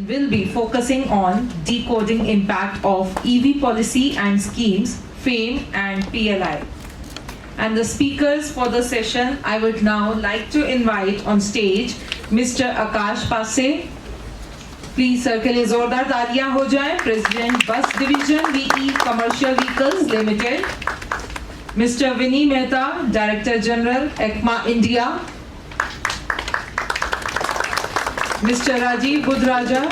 Will be focusing on decoding impact of EV policy and schemes, FAME and PLI. And the speakers for the session, I would now like to invite on stage Mr. Akash Passey. Please sir के लिए जोरदार तालियां हो जाएं. President Bus Division VE Commercial Vehicles Limited. Mr. Vinnie Mehta, Director General ACMA India. Mr. Rajiv Budhraja,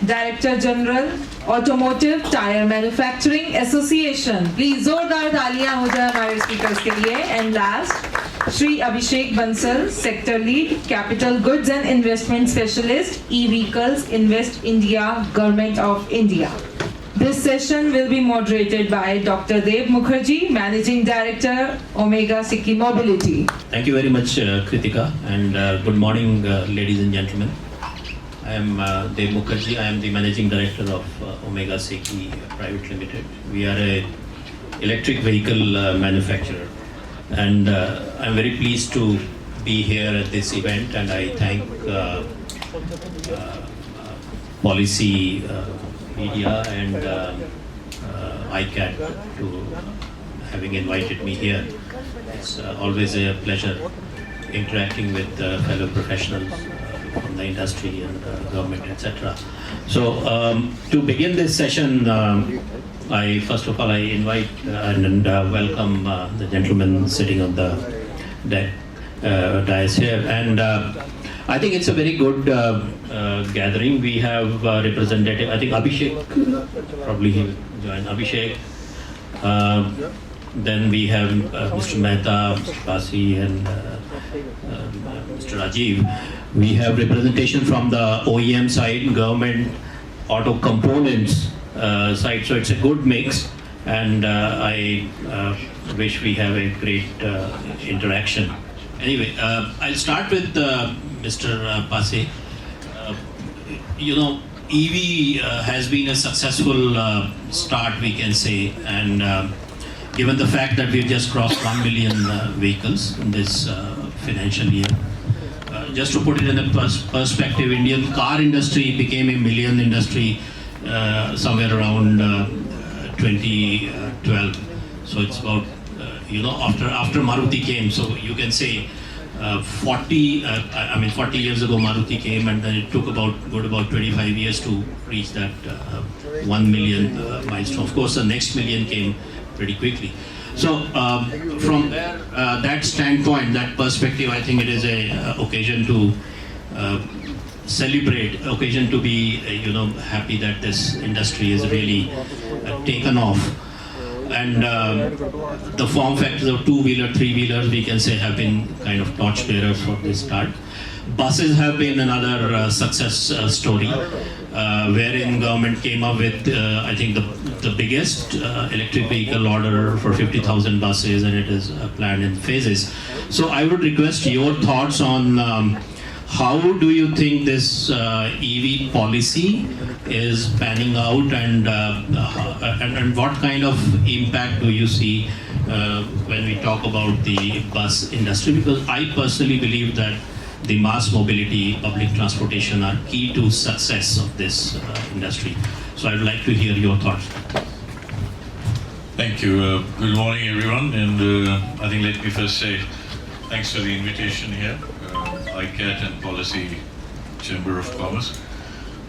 Director General Automotive Tire Manufacturing Association. Please जोरदार तालियां हो जाए हमारे speakers के लिए. And last, Shri Abhishek Bansal, Sector Lead, Capital Goods and Investment Specialist, E-Vehicles Invest India, Government of India. This session will be moderated by Dr. Dev Mukherji, Managing Director, Omega Seiki Mobility. Thank you very much, Kritika, and good morning, ladies and gentlemen. I am Dev Mukherji. I am the Managing Director of Omega Seiki Private Limited. We are a electric vehicle manufacturer, and I am very pleased to be here at this event, and I thank Policy Media and ICAT to having invited me here. It's always a pleasure interacting with fellow professionals from the industry and government, etc. So to begin this session, I first of all I invite and welcome the gentlemen sitting on the dais here, and I think it's a very good gathering. We have representative, I think Abhishek, probably he'll join. Abhishek, then we have Mr. Mehta, Mr. Passey, and Mr. Rajiv. We have representation from the OEM side, government, auto components side. So it's a good mix, and I wish we have a great interaction. Anyway, I'll start with Mr. Passey. You know, EV has been a successful start, we can say, and given the fact that we've just crossed 1 million vehicles in this financial year. Just to put it in a perspective, Indian car industry became a million industry somewhere around 2012. So it's about, you know, after Maruti came, so you can say 40 years ago Maruti came, and then it took about 25 years to reach that 1 million milestone. Of course, the next million came pretty quickly. So from there, that standpoint, that perspective, I think it is a occasion to celebrate, occasion to be, you know, happy that this industry is really taken off. And the form factors of two-wheeler, three-wheelers, we can say, have been kind of torchbearers for this start. Buses have been another success story, wherein government came up with, I think, the biggest electric vehicle order for 50,000 buses, and it is planned in phases. So I would request your thoughts on how do you think this EV policy is panning out, and what kind of impact do you see when we talk about the bus industry? Because I personally believe that the mass mobility, public transportation are key to success of this industry. So I'd like to hear your thoughts. Thank you. Good morning, everyone. And I think let me first say thanks for the invitation here. ICAT and Policy Chamber of Commerce,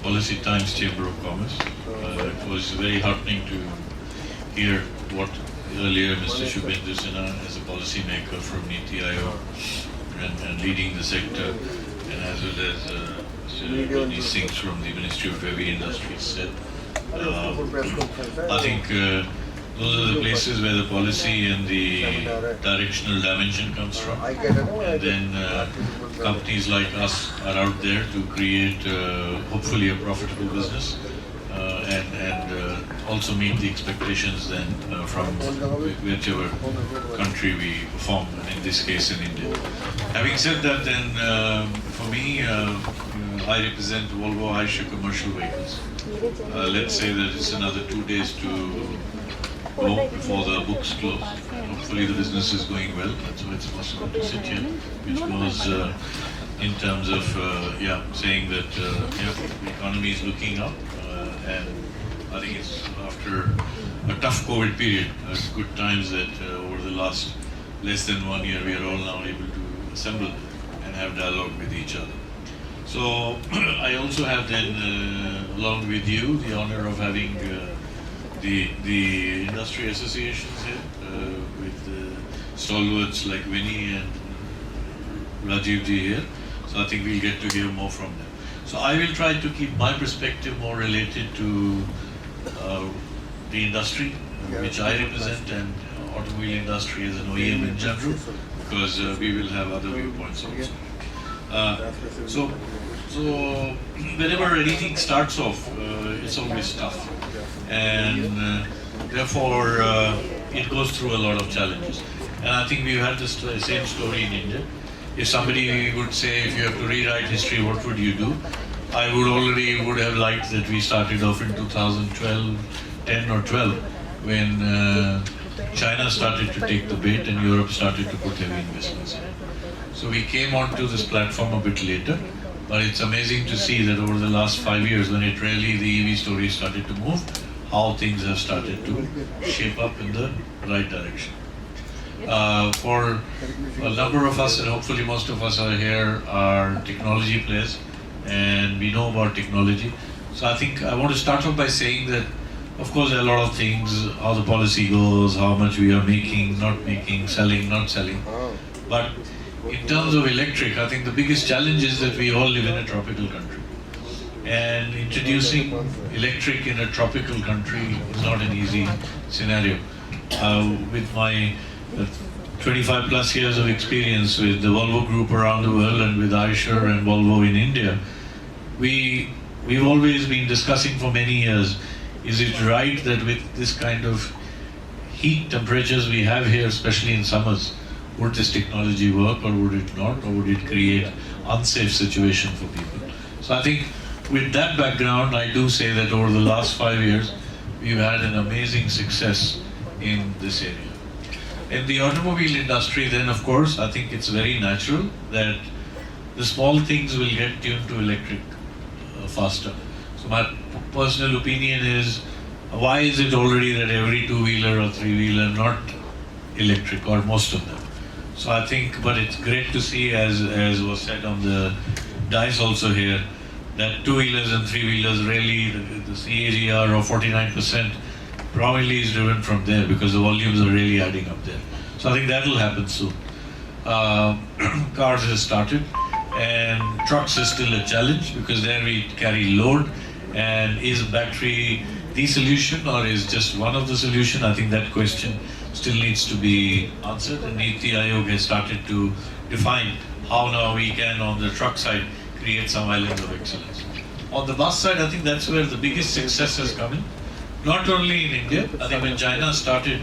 Policy Times Chamber of Commerce. It was very heartening to hear what earlier Mr. Shubhendra Sinha, as a policy maker from Niti Aayog and leading the sector, and as well as these things from the Ministry of Heavy Industries said. I think those are the places where the policy and the directional dimension comes from. And then companies like us are out there to create hopefully a profitable business and also meet the expectations then from whichever country we perform, in this case in India. Having said that, then for me, I represent Volvo Aisha commercial vehicles. Let's say that it's another 2 days to go before the books close of hopefully the business is going well. That's why it's possible to sit here, which goes in terms of saying that the economy is looking up, and I think it's after a tough COVID period, good times that over the last less than 1 year we are all now able to assemble and have dialogue with each other. So I also have then, along with you, the honor of having the industry associations here with stalwarts like Vinnie and Rajiv ji here. So I think we'll get to hear more from them. So I will try to keep my perspective more related to the industry which I represent and automobile industry as an OEM in general, because we will have other viewpoints also. So whenever anything starts off, it's always tough, and therefore it goes through a lot of challenges. And I think we've had this same story in India. If somebody would say, if you have to rewrite history, what would you do? I would have liked that we started off in 2012, 10 or 12, when China started to take the bait and Europe started to put heavy investments in. So we came onto this platform a bit later, but it's amazing to see that over the last 5 years, when it really, the EV story started to move, how things have started to shape up in the right direction. For a number of us, and hopefully most of us are here, are technology players, and we know about technology. So I think I want to start off by saying that, of course, there are a lot of things, how the policy goes, how much we are making, not making, selling, not selling. But in terms of electric, I think the biggest challenge is that we all live in a tropical country. And introducing electric in a tropical country is not an easy scenario. With my 25 plus years of experience with the Volvo Group around the world and with Eicher and Volvo in India, we've always been discussing for many years, is it right that with this kind of heat temperatures we have here, especially in summers, would this technology work or would it not, or would it create unsafe situation for people? So I think with that background, I do say that over the last 5 years, we've had an amazing success in this area. In the automobile industry, then of course, I think it's very natural that the small things will get tuned to electric faster. So my personal opinion is, why is it already that every two-wheeler or three-wheeler not electric, or most of them? So I think, but it's great to see, as was said on the dice also here, that two-wheelers and three-wheelers really, the CAGR of 49% probably is driven from there, because the volumes are really adding up there. So I think that will happen soon. Cars has started, and trucks is still a challenge, because there we carry load, and is battery the solution or is just one of the solution? I think that question still needs to be answered, and Niti Aayog has started to define how now we can, on the truck side, create some islands of excellence. On the bus side, I think that's where the biggest success has come in. Not only in India, I think when China started,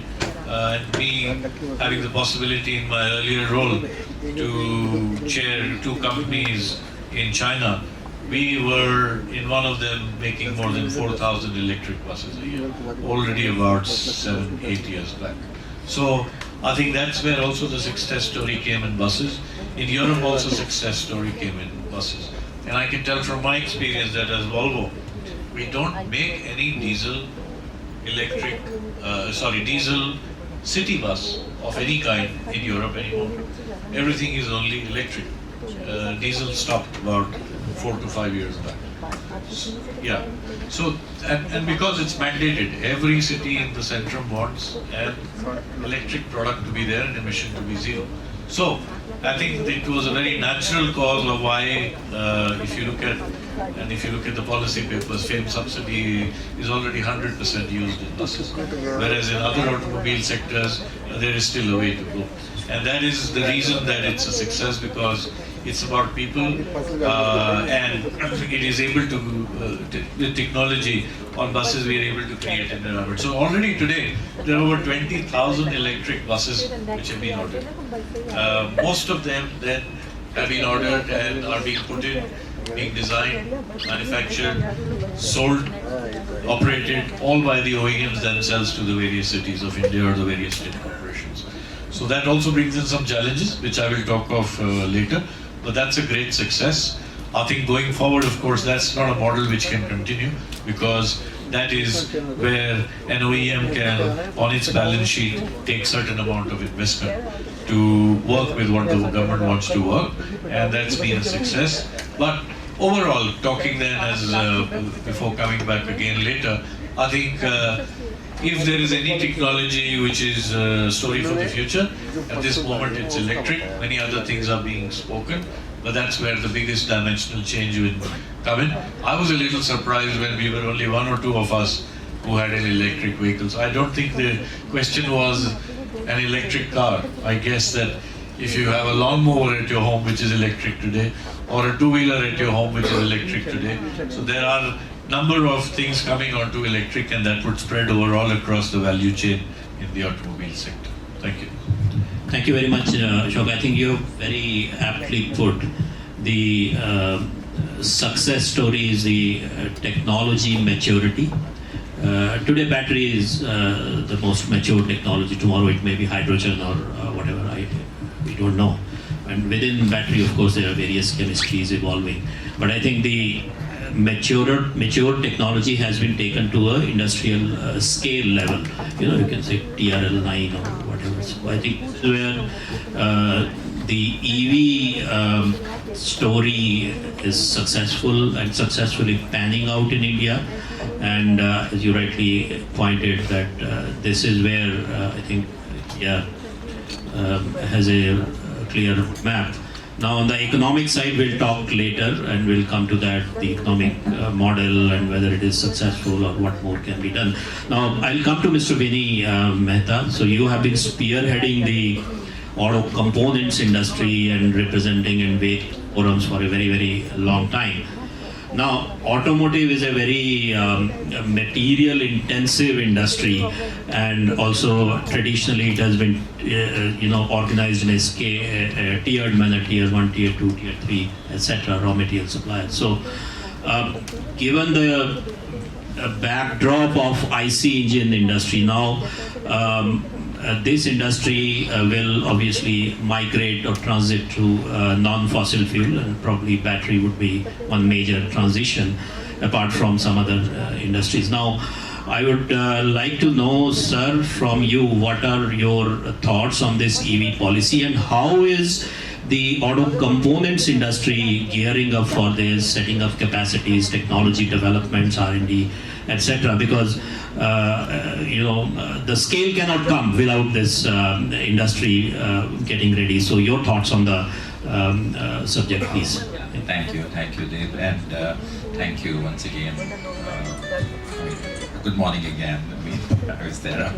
and me having the possibility in my earlier role to chair 2 companies in China, we were in one of them making more than 4,000 electric buses a year, already about 7-8 years back. So I think that's where also the success story came in buses. In Europe also success story came in buses. And I can tell from my experience that as Volvo, we don't make any diesel city bus of any kind in Europe anymore. Everything is only electric. Diesel stopped about 4 to 5 years back. Yeah. So, and because it's mandated, every city in the centrum wants an electric product to be there and emission to be zero. So, I think it was a very natural cause of why, if you look at the policy papers, FAME subsidy is already 100% used in buses, whereas in other automobile sectors, there is still a way to go. And that is the reason that it's a success, because it's about people, and it is able to, with technology on buses, we are able to create an environment. So already today, there are over 20,000 electric buses which have been ordered. Most of them then have been ordered and are being put in, being designed, manufactured, sold, operated, all by the OEMs themselves to the various cities of India or the various state corporations. So that also brings in some challenges, which I will talk of later, but that's a great success. I think going forward, of course, that's not a model which can continue, because that is where an OEM can, on its balance sheet, take certain amount of investment to work with what the government wants to work, and that's been a success. But overall, talking then as before coming back again later, I think if there is any technology which is a story for the future, at this moment it's electric. Many other things are being spoken, but that's where the biggest dimensional change will come in. I was a little surprised when we were only one or two of us who had an electric vehicle. So I don't think the question was an electric car. I guess that if you have a lawnmower at your home which is electric today, or a two-wheeler at your home which is electric today, so there are number of things coming onto electric, and that would spread overall across the value chain in the automobile sector. Thank you. Thank you very much, Ashok. I think you very aptly put the success story is the technology maturity. Today battery is the most mature technology. Tomorrow it may be hydrogen or whatever, we don't know. And within battery, of course, there are various chemistries evolving. But I think the mature technology has been taken to a industrial scale level. You can say TRL9 or whatever. So I think this is where the EV story is successful and successfully panning out in India. And as you rightly pointed, that this is where I think has a clear map. Now on the economic side, we'll talk later, and we'll come to that, the economic model and whether it is successful or what more can be done. Now I'll come to Mr. Vinnie Mehta. So you have been spearheading the auto components industry and representing in various forums for a very, very long time. Now, automotive is a very material intensive industry, and also traditionally it has been organized in a tiered manner, tier 1, tier 2, tier 3, etc., raw material suppliers. So given the backdrop of IC engine industry now, this industry will obviously migrate or transit to non-fossil fuel, and probably battery would be one major transition apart from some other industries. Now, I would like to know, sir, from you, what are your thoughts on this EV policy, and how is the auto components industry gearing up for this, setting up capacities, technology developments, R&D, etc., because the scale cannot come without this industry getting ready. So your thoughts on the subject, please. Thank you, Dave, and thank you once again. Good morning again. I was there.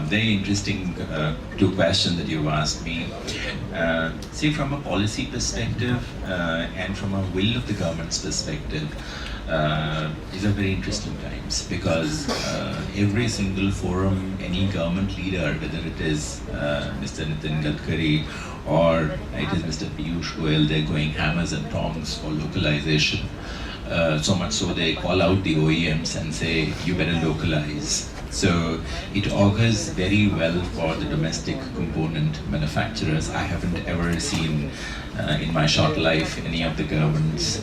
Very interesting two questions that you asked me. See, from a policy perspective and from a will of the government's perspective, these are very interesting times, because every single forum, any government leader, whether it is Mr. Nitin Gadkari or it is Mr. Piyush Goyal, they're going hammers and tongs for localization. So much so they call out the OEMs and say, you better localize. So it augurs very well for the domestic component manufacturers. I haven't ever seen in my short life any of the governments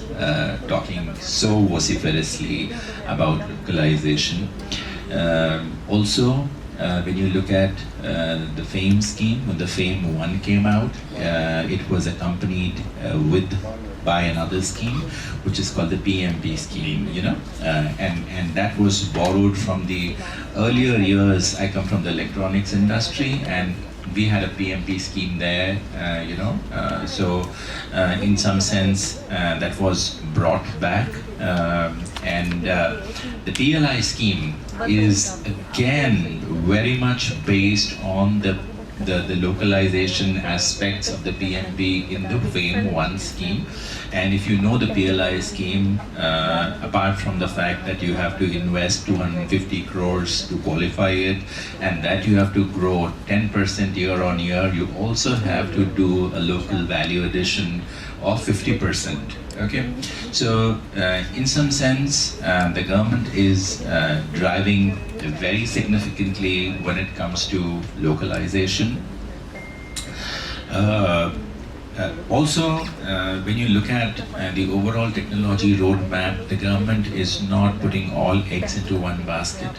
talking so vociferously about localization. Also, when you look at the FAME scheme, when the FAME 1 came out, it was accompanied by another scheme, which is called the PMP scheme, and that was borrowed from the earlier years. I come from the electronics industry, and we had a PMP scheme there, so in some sense that was brought back, and the PLI scheme is again very much based on the localization aspects of the PMP in the FAME 1 scheme. And if you know the PLI scheme, apart from the fact that you have to invest 250 crores to qualify it, and that you have to grow 10% year on year, you also have to do a local value addition of 50% Okay, so in some sense, the government is driving very significantly when it comes to localization. Also, when you look at the overall technology roadmap, the government is not putting all eggs into one basket.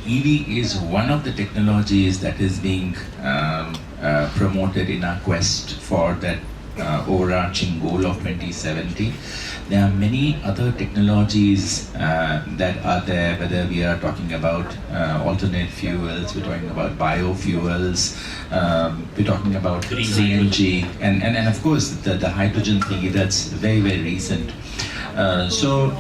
EV is one of the technologies that is being promoted in our quest for that overarching goal of 2070. There are many other technologies that are there, whether we are talking about alternate fuels, we're talking about biofuels, we're talking about CNG, and of course the hydrogen thingy, that's very, very recent. So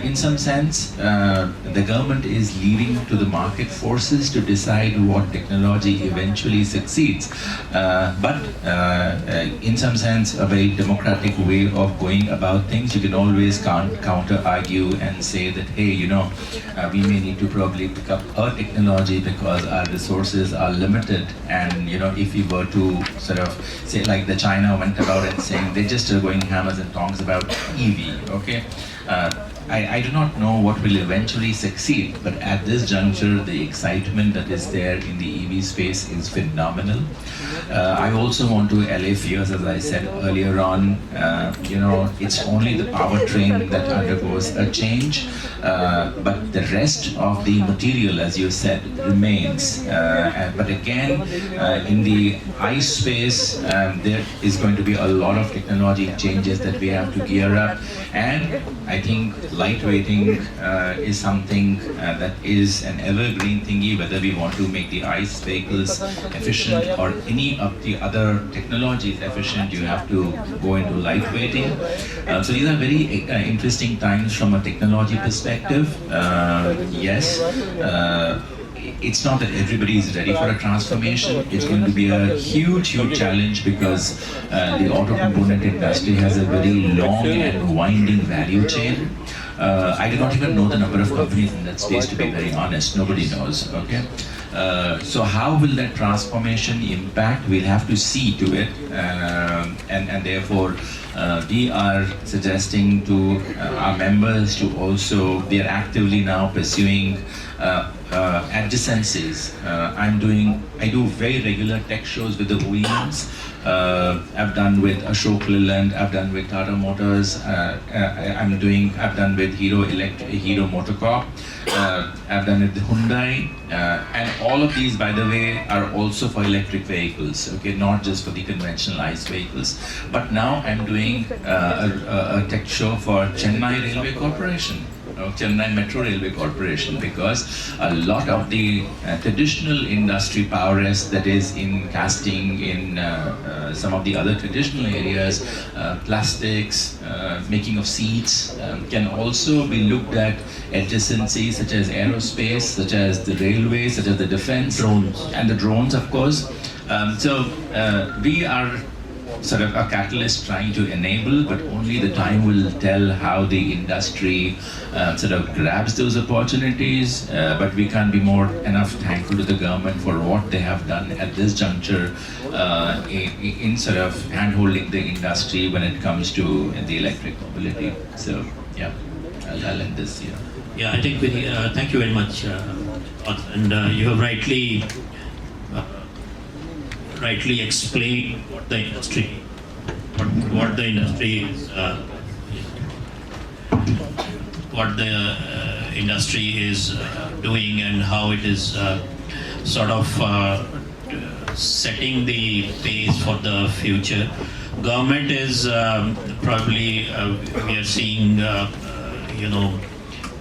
in some sense, the government is leaving to the market forces to decide what technology eventually succeeds. But in some sense, a very democratic way of going about things. You can always counter-argue and say that, hey, you know, we may need to probably pick up a technology because our resources are limited. And, you know, if we were to sort of say, like the China went about and saying they just are going hammers and tongs about EV, okay? I do not know what will eventually succeed, but at this juncture, the excitement that is there in the EV space is phenomenal. I also want to allay fears, as I said earlier on. You know, it's only the powertrain that undergoes a change, but the rest of the material, as you said, remains. But again, in the ICE space, there is going to be a lot of technology changes that we have to gear up, and I think lightweighting is something that is an evergreen thingy, whether we want to make the ICE vehicles efficient or any of the other technologies efficient, you have to go into lightweighting. So these are very interesting times from a technology perspective. Yes. It's not that everybody is ready for a transformation. It's going to be a huge, huge challenge because the auto component industry has a very long and winding value chain. I do not even know the number of companies in that space, to be very honest. Nobody knows, okay? So how will that transformation impact? We'll have to see to it, and therefore we are suggesting to our members to also, we are actively now pursuing adjacencies. I do very regular tech shows with the OEMs. I've done with Ashok Leyland, I've done with Tata Motors, I've done with Hero Motocorp, I've done with Hyundai, and all of these, by the way, are also for electric vehicles, okay, not just for the conventional ICE vehicles. But now I'm doing a tech show for Chennai Railway Corporation. Chennai Metro Railway Corporation, because a lot of the traditional industry prowess that is in casting, in some of the other traditional areas, plastics, making of seats, can also be looked at adjacencies such as aerospace, such as the railways, such as the defense, drones, and the drones, of course. So we are sort of a catalyst trying to enable, but only the time will tell how the industry sort of grabs those opportunities. But we can't be more enough thankful to the government for what they have done at this juncture in sort of hand-holding the industry when it comes to the electric mobility. So yeah, I'll end this here. Yeah, I think Vinnie, thank you very much. And you have rightly explained what the industry is, what the industry is doing, and how it is sort of setting the pace for the future. Government is probably we are seeing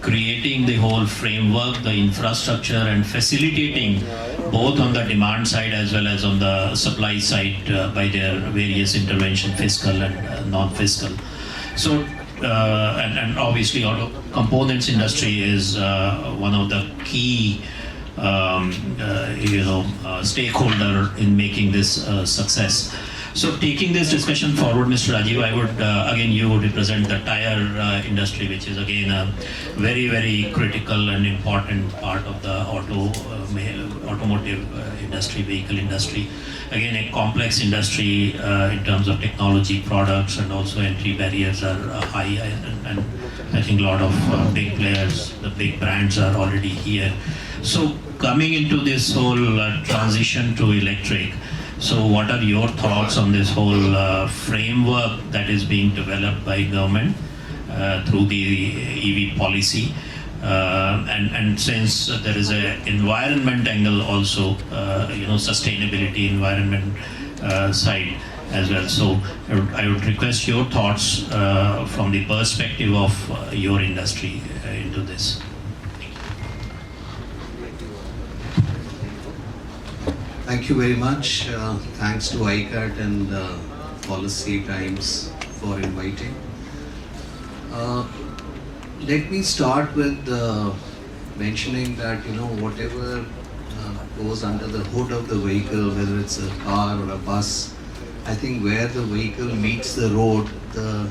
creating the whole framework, the infrastructure, and facilitating both on the demand side as well as on the supply side by their various intervention, fiscal and non-fiscal. So, and obviously auto components industry is one of the key stakeholder in making this success. So taking this discussion forward, Mr. Rajiv, I would, again, you would represent the tire industry, which is again a very, very critical and important part of the automotive industry, vehicle industry. Again, a complex industry in terms of technology, products, and also entry barriers are high, and I think a lot of big players, the big brands are already here. So coming into this whole transition to electric, so what are your thoughts on this whole framework that is being developed by government through the EV policy? And since there is an environment angle also, sustainability environment side as well. So I would request your thoughts from the perspective of your industry into this. Thank you very much. Thanks to ICAT and Policy Times for inviting. Let me start with mentioning that whatever goes under the hood of the vehicle, whether it's a car or a bus, I think where the vehicle meets the road, the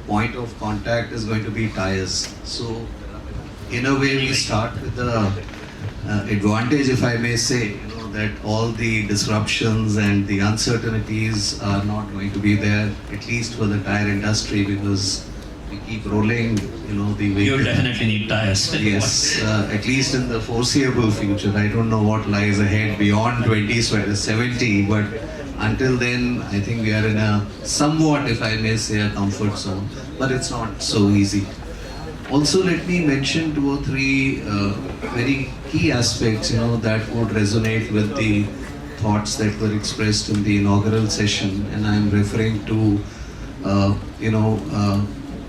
point of contact is going to be tires. So in a way, we start with the advantage, if I may say, that all the disruptions and the uncertainties are not going to be there, at least for the tire industry, because we keep rolling, the vehicle. You definitely need tires. Yes, at least in the foreseeable future. I don't know what lies ahead beyond 2070, but until then, I think we are in a somewhat, if I may say, a comfort zone, but it's not so easy. Also, let me mention 2 or 3 very key aspects, that would resonate with the thoughts that were expressed in the inaugural session, and I'm referring to,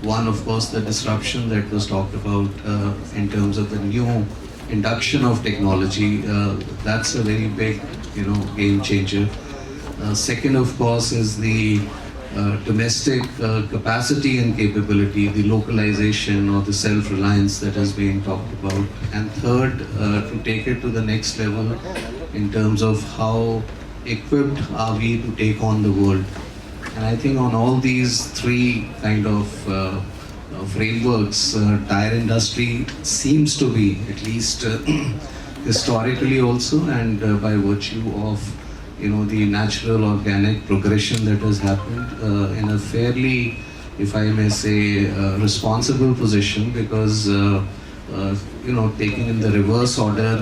one, of course, the disruption that was talked about in terms of the new induction of technology. That's a very big, game changer. Second, of course, is the domestic capacity and capability, the localization or the self-reliance that is being talked about. And third, to take it to the next level in terms of how equipped are we to take on the world. And I think on all these 3 kind of frameworks, tire industry seems to be, at least historically also, and by virtue of the natural organic progression that has happened, in a fairly, if I may say, responsible position, because taking in the reverse order,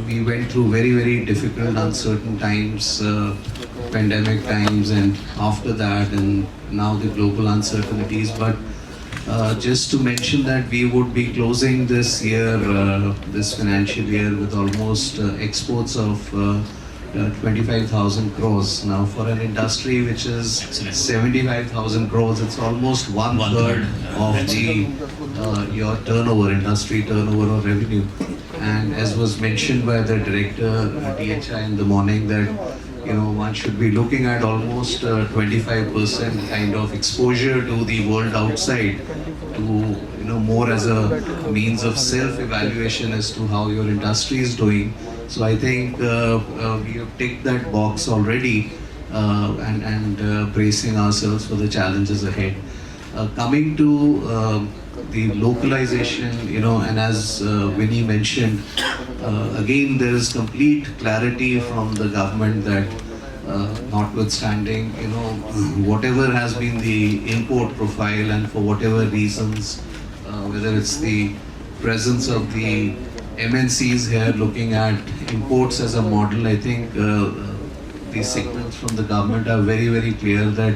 we went through very, very difficult, uncertain times, pandemic times, and after that, and now the global uncertainties. But just to mention that we would be closing this year, this financial year, with almost exports of 25,000 crores. Now, for an industry which is 75,000 crores, it's almost one-third of the your turnover, industry turnover or revenue. And as was mentioned by the director DHI in the morning, that one should be looking at almost 25% kind of exposure to the world outside, to more as a means of self-evaluation as to how your industry is doing. So I think we have ticked that box already, and bracing ourselves for the challenges ahead. Coming to the localization, and as Vinnie mentioned, again there is complete clarity from the government that notwithstanding, whatever has been the import profile, and for whatever reasons, whether it's the presence of the MNCs here looking at imports as a model, I think the signals from the government are very, very clear that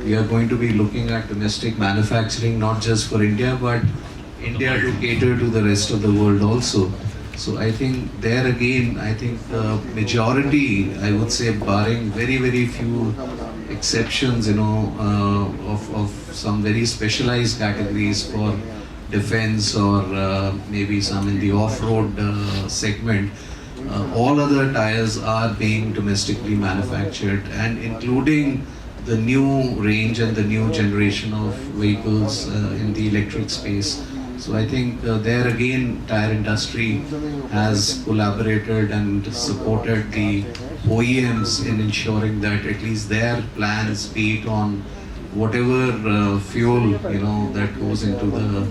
we are going to be looking at domestic manufacturing, not just for India, but India to cater to the rest of the world also. So I think there again, I think the majority, I would say, barring very, very few exceptions, of some very specialized categories for defense or maybe some in the off-road segment, all other tires are being domestically manufactured, and including the new range and the new generation of vehicles in the electric space. So I think there again, tire industry has collaborated and supported the OEMs in ensuring that at least their plans, be it on whatever fuel that goes into the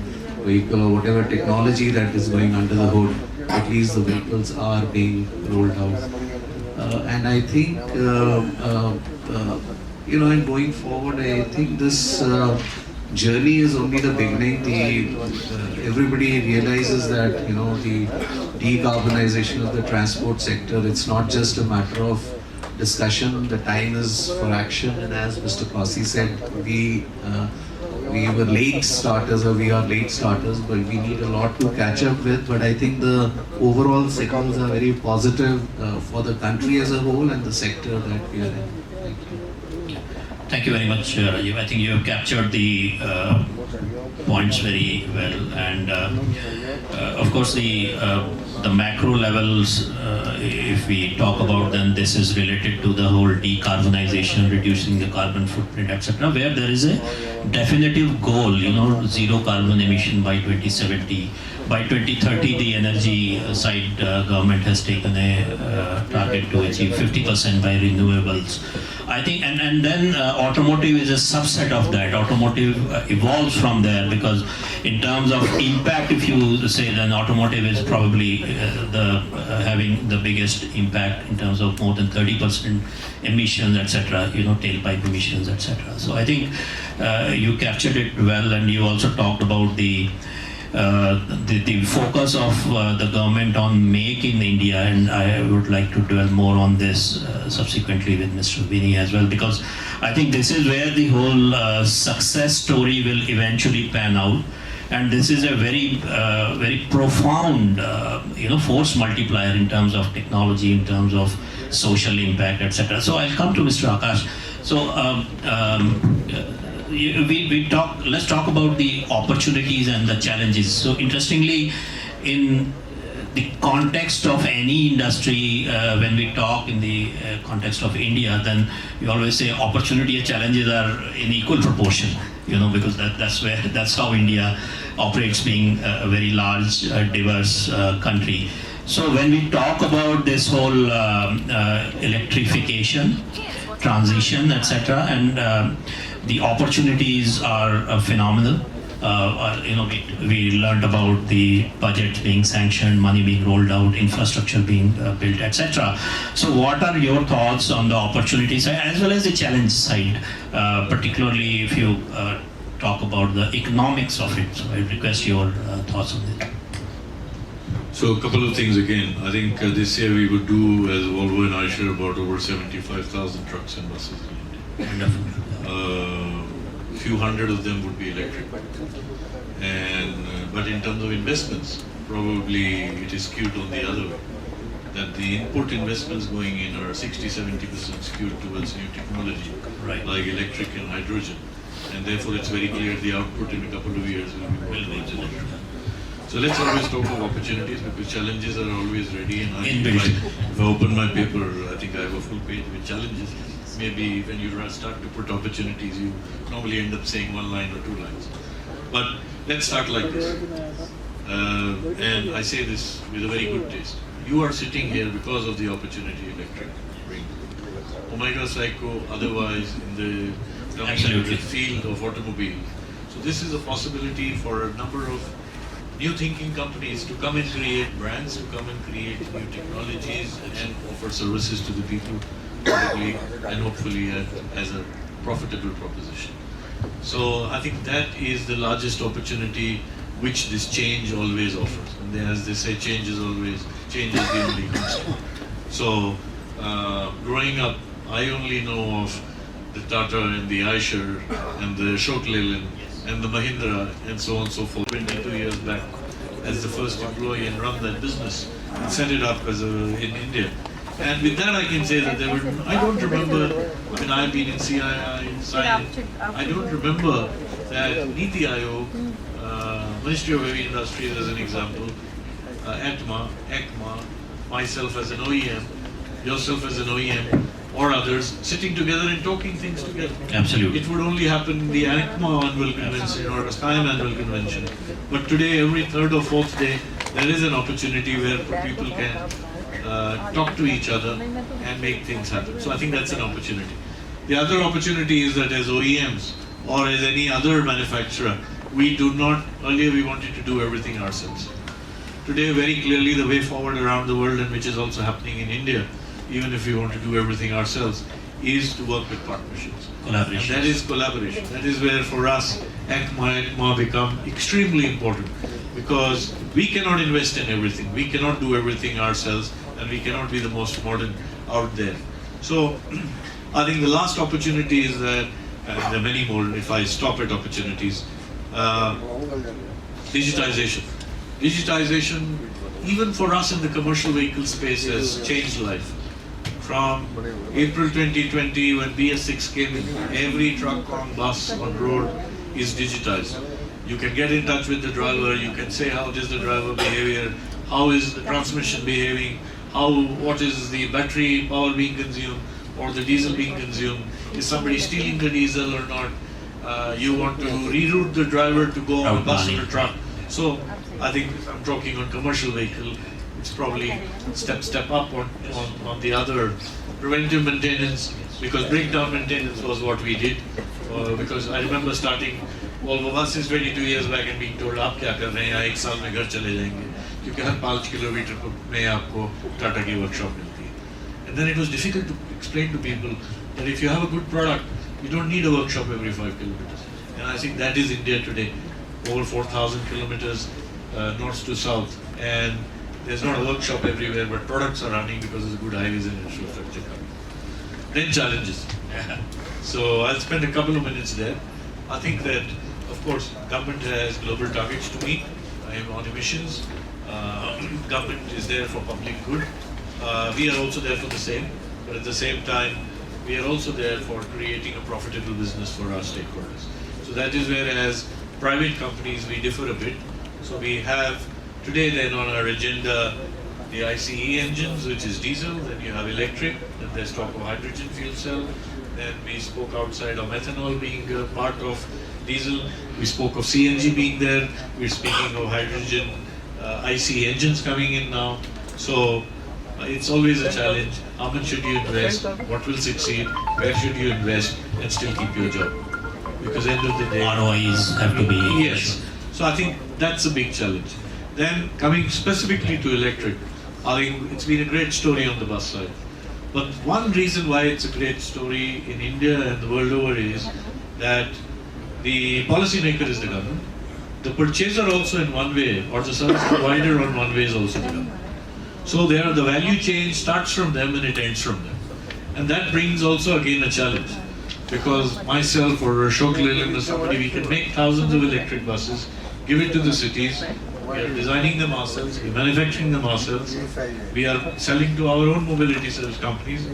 vehicle or whatever technology that is going under the hood, at least the vehicles are being rolled out. And I think in going forward, I think this journey is only the beginning. Everybody realizes that the decarbonization of the transport sector, it's not just a matter of discussion. The time is for action, and as Mr. Passey said, we were late starters, or we are late starters, but we need a lot to catch up with. But I think the overall signals are very positive for the country as a whole and the sector that we are in. Thank you. Thank you very much, Rajiv. I think you have captured the points very well, and of course the macro levels, if we talk about them, this is related to the whole decarbonization, reducing the carbon footprint, etc., where there is a definitive goal, zero carbon emission by 2070. By 2030, the energy side government has taken a target to achieve 50% by renewables. I think, and then automotive is a subset of that. Automotive evolves from there, because in terms of impact, if you say, then automotive is probably having the biggest impact in terms of more than 30% emissions, etc., tailpipe emissions, etc. So I think you captured it well, and you also talked about the focus of the government on Make in India, and I would like to dwell more on this subsequently with Mr. Vinnie as well, because I think this is where the whole success story will eventually pan out, and this is a very profound force multiplier in terms of technology, in terms of social impact, etc. So I'll come to Mr. Akash. So let's talk about the opportunities and the challenges. So interestingly, in the context of any industry, when we talk in the context of India, then we always say opportunity and challenges are in equal proportion, because that's how India operates, being a very large, diverse country. So when we talk about this whole electrification, transition, etc., and the opportunities are phenomenal. We learned about the budget being sanctioned, money being rolled out, infrastructure being built, etc. So what are your thoughts on the opportunity side as well as the challenge side, particularly if you talk about the economics of it? So I request your thoughts on this. So a couple of things again. I think this year we would do, as Volvo and Eicher, about over 75,000 trucks and buses in India. Few hundred of them would be electric. But in terms of investments, probably it is skewed on the other way. That the input investments going in are 60-70% skewed towards new technology, right, like electric and hydrogen. And therefore it's very clear the output in a couple of years will be more towards electric. So let's always talk of opportunities, because challenges are always ready, and if I open my paper, I think I have a full page with challenges. Maybe when you start to put opportunities, you normally end up saying one line or two lines. But let's start like this. And I say this with a very good taste. You are sitting here because of the opportunity electric brings. Omega Psycho, otherwise in the field of automobile. So this is a possibility for a number of new thinking companies to come and create brands, to come and create new technologies and offer services to the people, probably, and hopefully as a profitable proposition. So I think that is the largest opportunity which this change always offers. And as they say, change is the only constant. So growing up, I only know of the Tata and the Eicher and the Ashok Leyland and the Mahindra and so on and so forth. 22 years back as the first employee and run that business and set it up as in India. And with that I can say that I don't remember when I've been in CII, I don't remember that Niti Aayog, Ministry of Heavy Industries as an example, ATMA, myself as an OEM, yourself as an OEM, or others, sitting together and talking things together. Absolutely. It would only happen in the ACMA annual convention or a SKYM annual convention. But today, every third or fourth day, there is an opportunity where people can talk to each other and make things happen. So I think that's an opportunity. The other opportunity is that as OEMs or as any other manufacturer, we do not, earlier we wanted to do everything ourselves. Today, very clearly, the way forward around the world, and which is also happening in India, even if we want to do everything ourselves, is to work with partnerships. Collaboration. And that is collaboration. That is where, for us, ACMA become extremely important, because we cannot invest in everything. We cannot do everything ourselves, and we cannot be the most modern out there. So, I think the last opportunity is that, and there are many more if I stop at opportunities, digitization. Digitization, even for us in the commercial vehicle space, has changed life. From April 2020, when BS6 came in, every truck on bus on road is digitized. You can get in touch with the driver, you can say how is the driver behavior, how is the transmission behaving, what is the battery power being consumed, or the diesel being consumed, is somebody stealing the diesel or not, you want to reroute the driver to go on a bus or a truck. So I think if I'm talking on commercial vehicle, it's probably step up on the other preventive maintenance, because breakdown maintenance was what we did. Because I remember starting Volvo buses 22 years back and being told, "आप क्या कर रहे हैं? 1 साल में घर चले जाएंगे, क्योंकि हर 5 किलोमीटर में आपको टाटा की वर्कशॉप मिलती है." And then it was difficult to explain to people that if you have a good product, you don't need a workshop every 5 kilometers. And I think that is India today, over 4,000 kilometers north to south, and there's not a workshop everywhere, but products are running because there's good highways and infrastructure coming. Then challenges. So I'll spend a couple of minutes there. I think that, of course, government has global targets to meet. I am on emissions. Government is there for public good. We are also there for the same, but at the same time, we are also there for creating a profitable business for our stakeholders. So that is where, as private companies, we differ a bit. So we have today then on our agenda the ICE engines, which is diesel, then you have electric, then there's talk of hydrogen fuel cell, then we spoke outside of methanol being part of diesel, we spoke of CNG being there, we're speaking of hydrogen ICE engines coming in now. So it's always a challenge. How much should you invest? What will succeed? Where should you invest and still keep your job? Because end of the day, ROIs have to be. yes. So I think that's a big challenge. Then coming specifically to electric, I think it's been a great story on the bus side. But one reason why it's a great story in India and the world over is that the policymaker is the government. The purchaser also in one way, or the service provider on one way is also the government. So there, the value chain starts from them and it ends from them. And that brings also again a challenge. Because myself or Ashok Leland or somebody, we can make thousands of electric buses, give it to the cities, we are designing them ourselves, we are manufacturing them ourselves, we are selling to our own mobility service companies,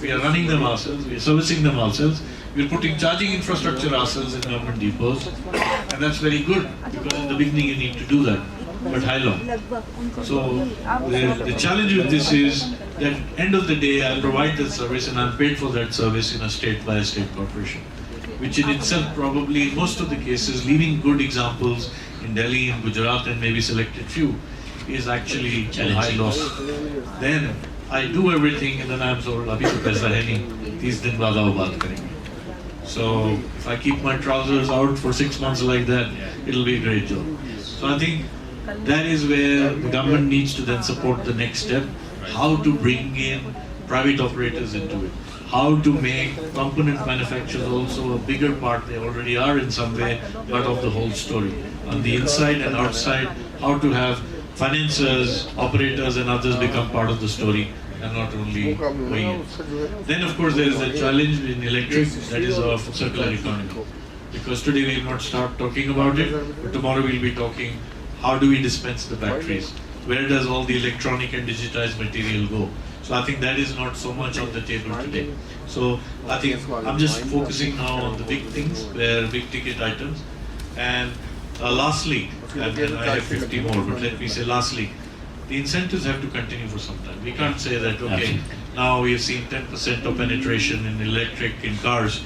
we are running them ourselves, we are servicing them ourselves, we are putting charging infrastructure ourselves in government depots, and that's very good, because in the beginning you need to do that. But how long? So the challenge with this is that end of the day I'll provide that service and I'm paid for that service in a state by a state corporation, which in itself probably in most of the cases, leaving good examples in Delhi and Gujarat and maybe selected few, is actually a high loss. Then I do everything and then I'm told, "Abhi to paisa hai nahi, 30 din baad aao baat karenge." So if I keep my trousers out for 6 months like that, it'll be a great job. So I think that is where the government needs to then support the next step, how to bring in private operators into it, how to make component manufacturers also a bigger part, they already are in some way, part of the whole story. On the inside and outside, how to have financiers, operators and others become part of the story and not only OEMs. Then of course there is a challenge in electric, that is of circular economy. Because today we will not start talking about it, but tomorrow we'll be talking how do we dispense the batteries? Where does all the electronic and digitized material go? So I think that is not so much on the table today. So I think I'm just focusing now on the big things, where big ticket items. And lastly, and then I have 50 more, but let me say lastly, the incentives have to continue for some time. We can't say that, okay, now we have seen 10% of penetration in electric in cars,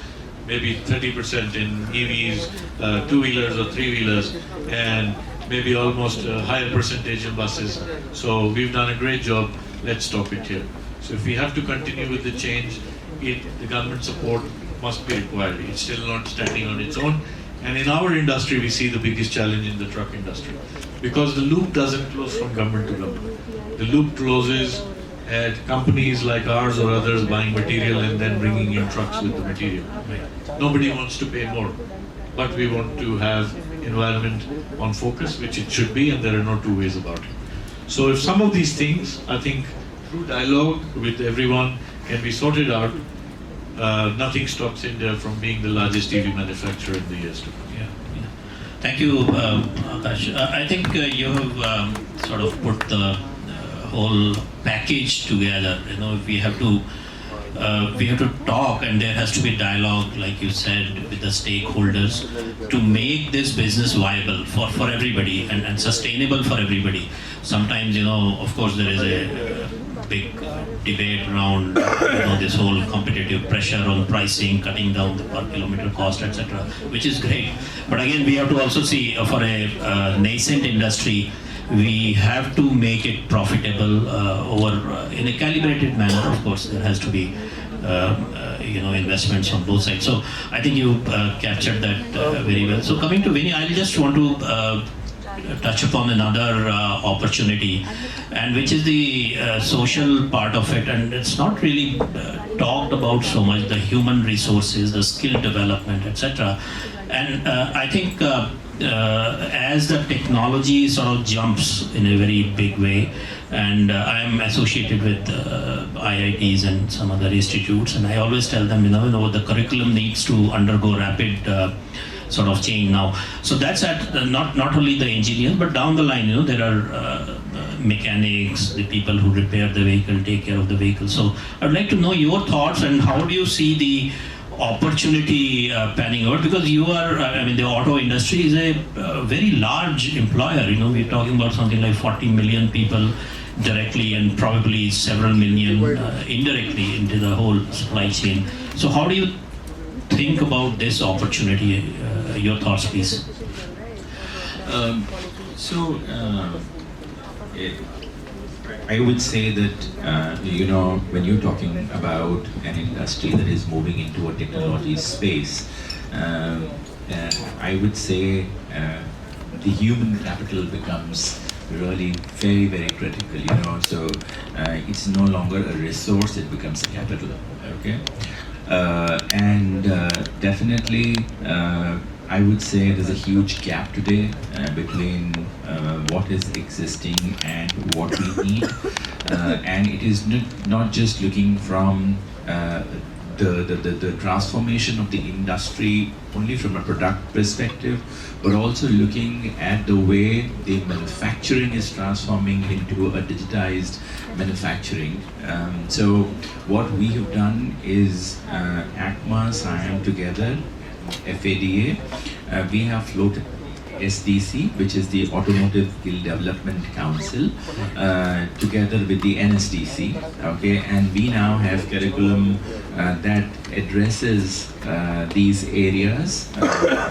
maybe 30% in EVs, two-wheelers or three-wheelers, and maybe almost a higher percentage in buses. So we've done a great job. Let's stop it here. So if we have to continue with the change, the government support must be required. It's still not standing on its own. And in our industry, we see the biggest challenge in the truck industry, because the loop doesn't close from government to government. The loop closes at companies like ours or others buying material and then bringing in trucks with the material. Nobody wants to pay more, but we want to have environment on focus, which it should be, and there are no two ways about it. So if some of these things, I think, through dialogue with everyone can be sorted out, nothing stops India from being the largest EV manufacturer in the years to come. Yeah. Thank you, Akash. I think you have sort of put the whole package together. You know, we have to talk, and there has to be dialogue, like you said, with the stakeholders to make this business viable for everybody and sustainable for everybody. Sometimes, you know, of course, there is a big debate around this whole competitive pressure on pricing, cutting down the per kilometer cost, etc., which is great. But again, we have to also see for a nascent industry, we have to make it profitable in a calibrated manner. Of course, there has to be investments on both sides. So I think you captured that very well. So coming to Vinnie, I just want to touch upon another opportunity, and which is the social part of it, and it's not really talked about so much, the human resources, the skill development, etc. And I think as the technology sort of jumps in a very big way, and I am associated with IITs and some other institutes, and I always tell them, the curriculum needs to undergo rapid sort of change now. So that's at not only the engineers, but down the line, there are mechanics, the people who repair the vehicle, take care of the vehicle. So I'd like to know your thoughts, and how do you see the opportunity panning out, because you are, the auto industry is a very large employer. We're talking about something like 40 million people directly and probably several million indirectly into the whole supply chain. So how do you think about this opportunity? Your thoughts, please. I would say that, when you're talking about an industry that is moving into a technology space, I would say the human capital becomes really very, very critical, so it's no longer a resource, it becomes a capital, okay? Definitely, I would say there's a huge gap today between what is existing and what we need, and it is not just looking from the transformation of the industry only from a product perspective, but also looking at the way the manufacturing is transforming into a digitized manufacturing. So what we have done is ACMA, SIAM together, FADA, we have floated SDC, which is the Automotive Skill Development Council, together with the NSDC, okay, and we now have curriculum that addresses these areas,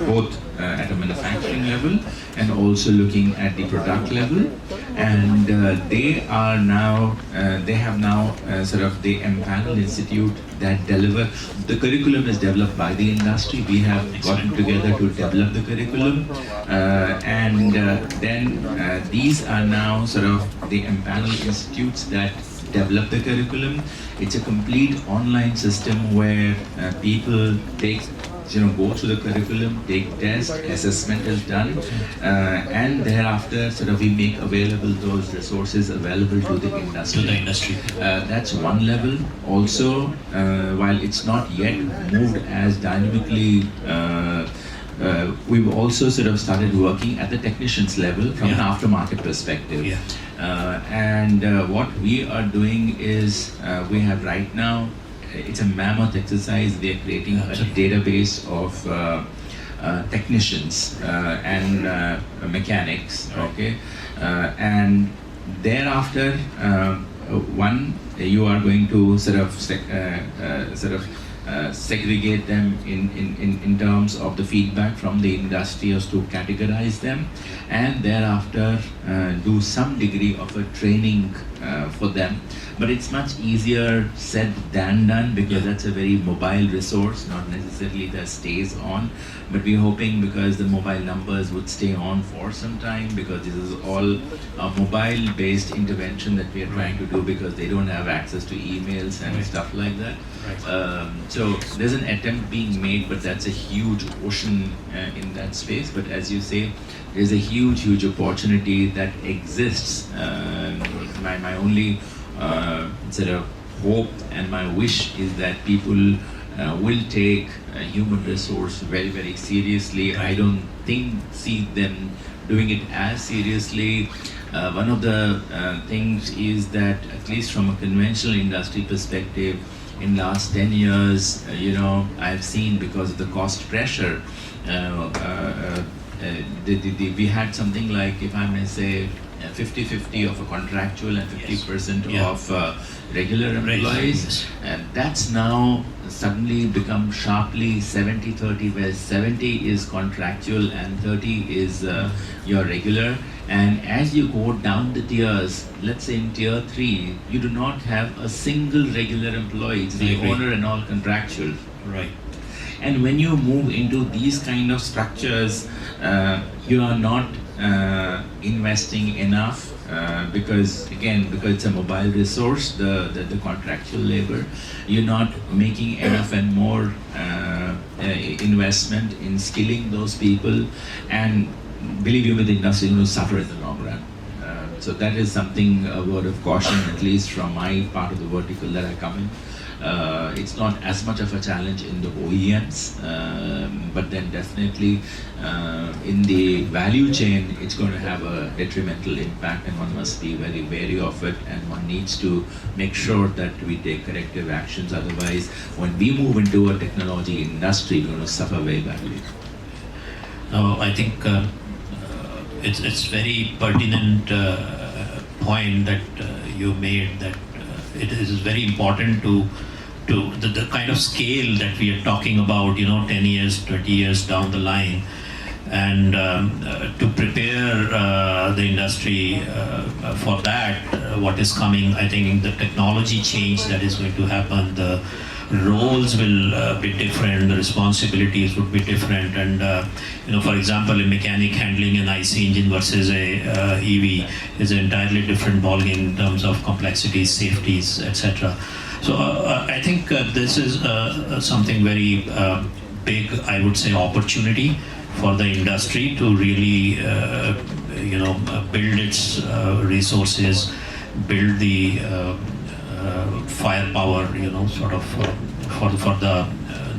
both at a manufacturing level and also looking at the product level, and they have now the Empanel Institute that deliver. The curriculum is developed by the industry. We have gotten together to develop the curriculum, then these are now the Empanel Institutes that develop the curriculum. It's a complete online system where people go through the curriculum, take tests, assessment is done, and thereafter we make available those resources available to the industry. That's one level. Also, while it's not yet moved as dynamically, we've also started working at the technicians level from an aftermarket perspective. What we are doing is we have right now, it's a mammoth exercise. We are creating a database of technicians and mechanics, okay? And thereafter, you are going to segregate them in terms of the feedback from the industry as to categorize them, and thereafter do some degree of a training for them. But it's much easier said than done, because that's a very mobile resource, not necessarily that stays on. But we're hoping, because the mobile numbers would stay on for some time, because this is all a mobile based intervention that we are trying to do, because they don't have access to emails and stuff like that. So there's an attempt being made, but that's a huge ocean in that space. But as you say, there's a huge opportunity that exists. My only sort of hope and my wish is that people will take human resource very seriously. I don't see them doing it as seriously. One of the things is that, at least from a conventional industry perspective, in last 10 years, I've seen, because of the cost pressure, we had something like, if I may say, 50-50 of a contractual and 50% of regular employees. And that's now suddenly become sharply 70-30, where 70 is contractual and 30 is your regular. And as you go down the tiers, let's say in tier 3, you do not have a single regular employee. It's the owner and all contractual. Right. And when you move into these kind of structures, you are not investing enough, because it's a mobile resource, the contractual labor. You're not making enough and more investment in skilling those people, and believe you me, the industry will suffer in the long run. So that is something, a word of caution, at least from my part of the vertical that I come in. It's not as much of a challenge in the OEMs, but then definitely in the value chain, it's going to have a detrimental impact, and one must be very wary of it, and one needs to make sure that we take corrective actions. Otherwise, when we move into a technology industry, we're going to suffer very badly. I think it's very pertinent point that you made, that it is very important to the kind of scale that we are talking about, 10 years, 20 years down the line, and to prepare the industry for that, what is coming. I think the technology change that is going to happen, the roles will be different, the responsibilities would be different, and for example, a mechanic handling an IC engine versus a EV is an entirely different ballgame in terms of complexities, safeties, etc. So I think this is something very big, I would say, opportunity for the industry to really build its resources, build the firepower, for the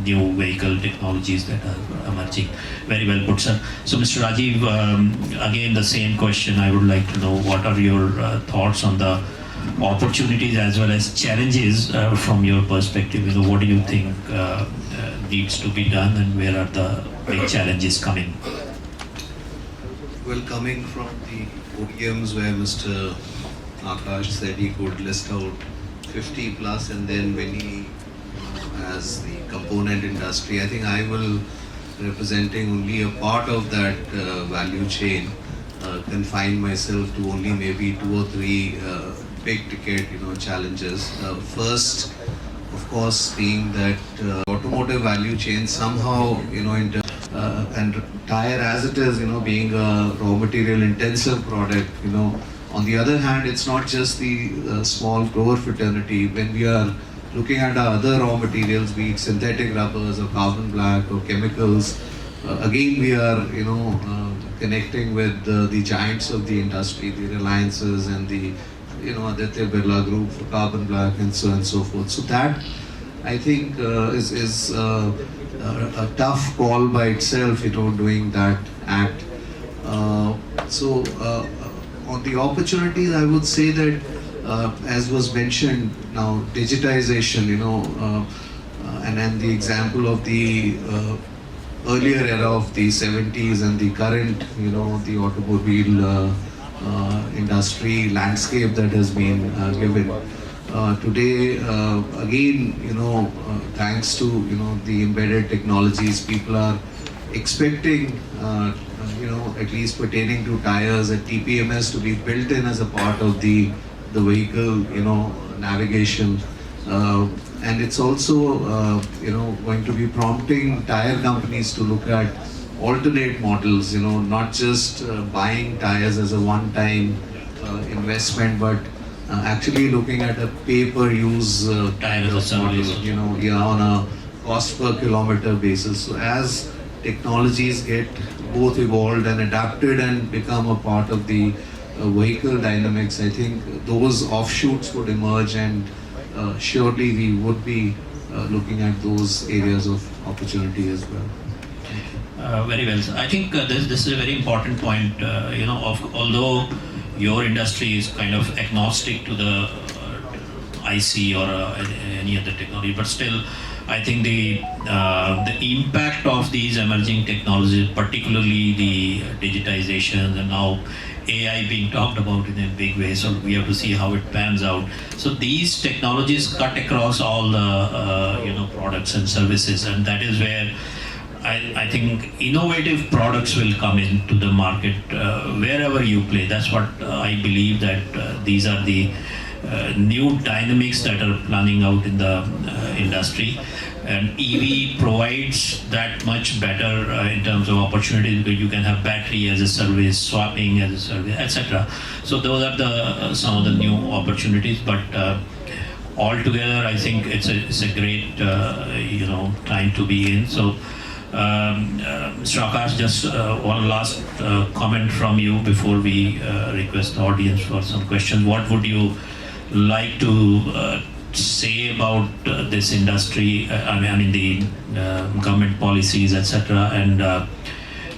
new vehicle technologies that are emerging. Very well put, sir. So, Mr. Rajiv, again the same question. I would like to know, what are your thoughts on the opportunities as well as challenges from your perspective? What do you think needs to be done, and where are the big challenges coming? Well, coming from the OEMs where Mr. Akash said he could list out 50 plus, and then Vinnie as the component industry, I think I will, representing only a part of that value chain, confine myself to only maybe 2 or 3 big ticket challenges. First, of course, being that automotive value chain somehow and tire as it is being a raw material intensive product, on the other hand, it's not just the small grower fraternity. When we are looking at our other raw materials, be it synthetic rubbers or carbon black or chemicals, again we are connecting with the giants of the industry, the Reliances and the Aditya Birla Group for carbon black, and so on and so forth. So that, I think, is a tough call by itself, doing that act. On the opportunities, I would say that, as was mentioned now, digitization, and then the example of the earlier era of the 70s and the current, the automobile industry landscape that has been given. Today, again, thanks to the embedded technologies, people are expecting, at least pertaining to tires, a TPMS to be built in as a part of the vehicle, navigation. And it's also, going to be prompting tire companies to look at alternate models, not just buying tires as a one-time investment, but actually looking at a pay-per-use Tire as a service. on a cost per kilometer basis. So as technologies get both evolved and adapted and become a part of the vehicle dynamics, I think those offshoots would emerge, and surely we would be looking at those areas of opportunity as well. Very well. I think this is a very important point. Although your industry is kind of agnostic to the IC or any other technology, but still, I think the impact of these emerging technologies, particularly the digitization and now AI being talked about in a big way, so we have to see how it pans out. So these technologies cut across all the products and services, and that is where I think innovative products will come into the market wherever you play. That's what I believe, that these are the new dynamics that are planning out in the industry. And EV provides that much better in terms of opportunities, because you can have battery as a service, swapping as a service, etc. So those are some of the new opportunities. But altogether, I think it's a great time to be in. So. Mr. Akash, just one last comment from you before we request the audience for some questions. What would you like to say about this industry, I mean the government policies, etc., and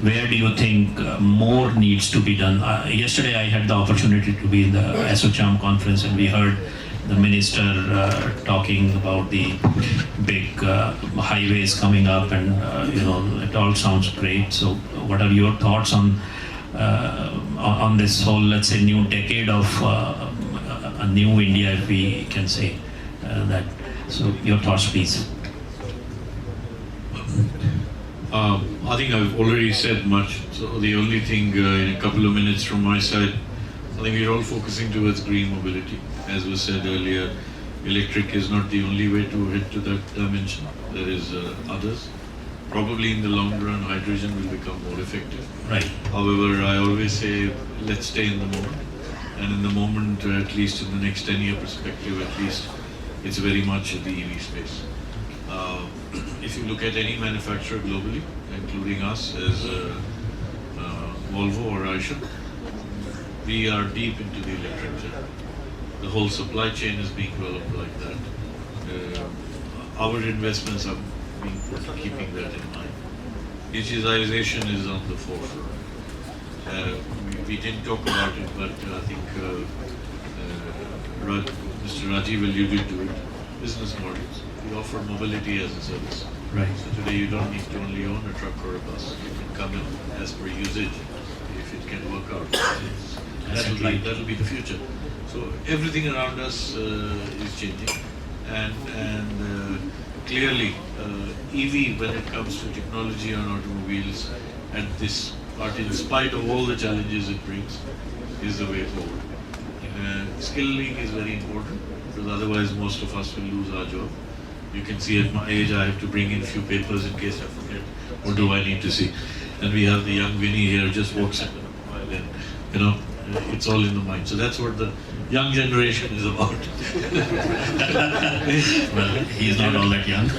where do you think more needs to be done? Yesterday I had the opportunity to be in the ASSOCHAM conference, and we heard the minister talking about the big highways coming up, and it all sounds great. So what are your thoughts on this whole, let's say, new decade of a new India, if we can say that? So your thoughts, please. I think I've already said much, so the only thing in a couple of minutes from my side, I think we're all focusing towards green mobility. As was said earlier, electric is not the only way to head to that dimension. There is others. Probably in the long run, hydrogen will become more effective. Right. However, I always say, let's stay in the moment. And in the moment, at least in the next 10-year perspective, at least, it's very much in the EV space. If you look at any manufacturer globally, including us as Volvo or Eicher, we are deep into the electric journey. The whole supply chain is being developed like that. Our investments are being put keeping that in mind. Digitization is on the forefront. We didn't talk about it, but I think Mr. Rajiv alluded to it. Business models. We offer mobility as a service. Right. So today you don't need to only own a truck or a bus. You can come in as per usage if it can work out. That'll be the future. So everything around us is changing, and clearly EV, when it comes to technology on automobiles, at this part, in spite of all the challenges it brings, is the way forward. Skilling is very important, because otherwise most of us will lose our job. You can see at my age I have to bring in a few papers in case I forget. What do I need to see? And we have the young Vinnie here, just walks in with a mobile, and it's all in the mind. So that's what the young generation is about. Well, he's not all that young.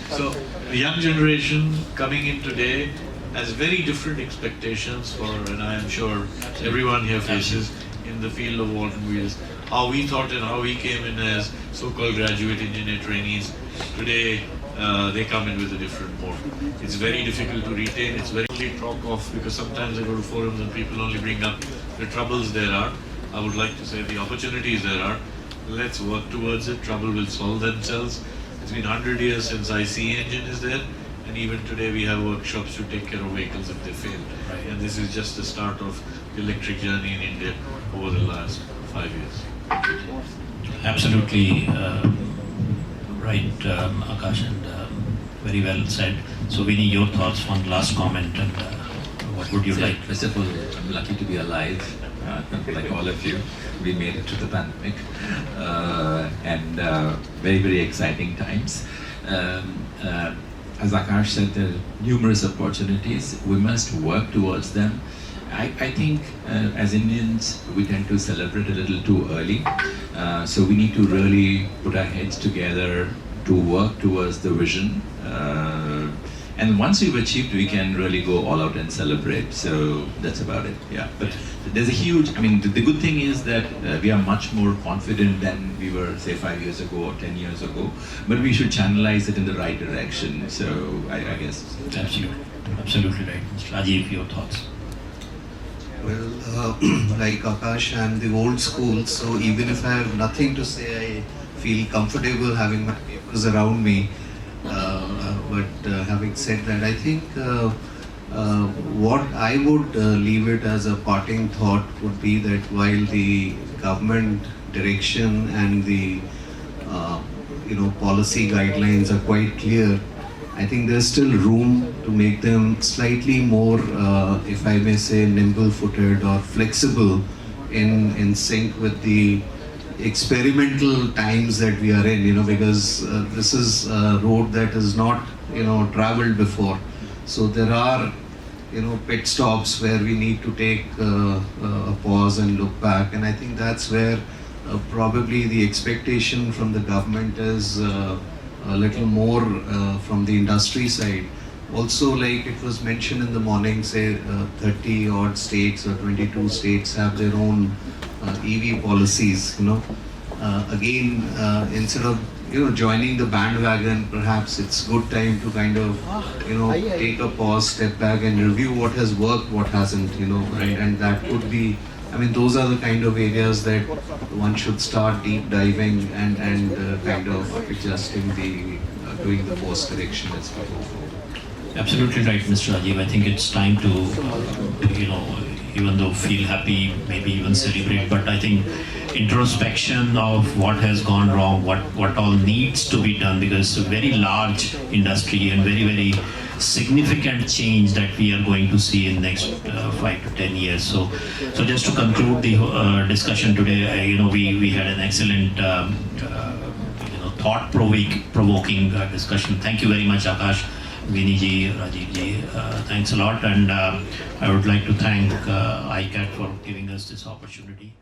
So the young generation coming in today has very different expectations for, and I am sure everyone here faces in the field of automobiles, how we thought and how we came in as so-called graduate engineer trainees. Today, they come in with a different mode. It's very difficult to retain, it's very talk off, because sometimes I go to forums and people only bring up the troubles there are. I would like to say the opportunities there are. Let's work towards it, trouble will solve themselves. It's been 100 years since IC engine is there, and even today we have workshops to take care of vehicles if they fail. Right. And this is just the start of the electric journey in India over the last 5 years. Absolutely right, Akash, and very well said. So, Vinnie, your thoughts, one last comment, and what would you like? First of all, I'm lucky to be alive, like all of you. We made it to the pandemic, and very, very exciting times. As Akash said, there are numerous opportunities. We must work towards them. I think as Indians, we tend to celebrate a little too early. So we need to really put our heads together to work towards the vision. And once we've achieved, we can really go all out and celebrate. So that's about it, yeah. But there's a huge, I mean, the good thing is that we are much more confident than we were, say, 5 years ago or 10 years ago. But we should channelize it in the right direction. So I guess. Absolutely right. Mr. Rajiv, your thoughts? Well, like Akash, I'm the old school, so even if I have nothing to say, I feel comfortable having my papers around me. But having said that, I think what I would leave it as a parting thought would be that while the government direction and the policy guidelines are quite clear, I think there's still room to make them slightly more, if I may say, nimble-footed or flexible in sync with the experimental times that we are in, because this is a road that is not, traveled before. So there are, pit stops where we need to take a pause and look back. And I think that's where probably the expectation from the government is a little more from the industry side. Also, like it was mentioned in the morning, say 30 odd states or 22 states have their own EV policies, again, instead of, joining the bandwagon, perhaps it's good time to kind of, take a pause, step back and review what has worked, what hasn't, and that could be, I mean, those are the kind of areas that one should start deep diving and kind of adjusting doing the course correction as we go forward. Absolutely right, Mr. Rajiv. I think it's time to, even though feel happy, maybe even celebrate, but I think introspection of what has gone wrong, what all needs to be done, because it's a very large industry and very, very significant change that we are going to see in next 5 to 10 years. So just to conclude the discussion today, we had an excellent thought-provoking discussion. Thank you very much, Akash, Vinnie ji, Rajiv ji. Thanks a lot, and I would like to thank ICAT for giving us this opportunity.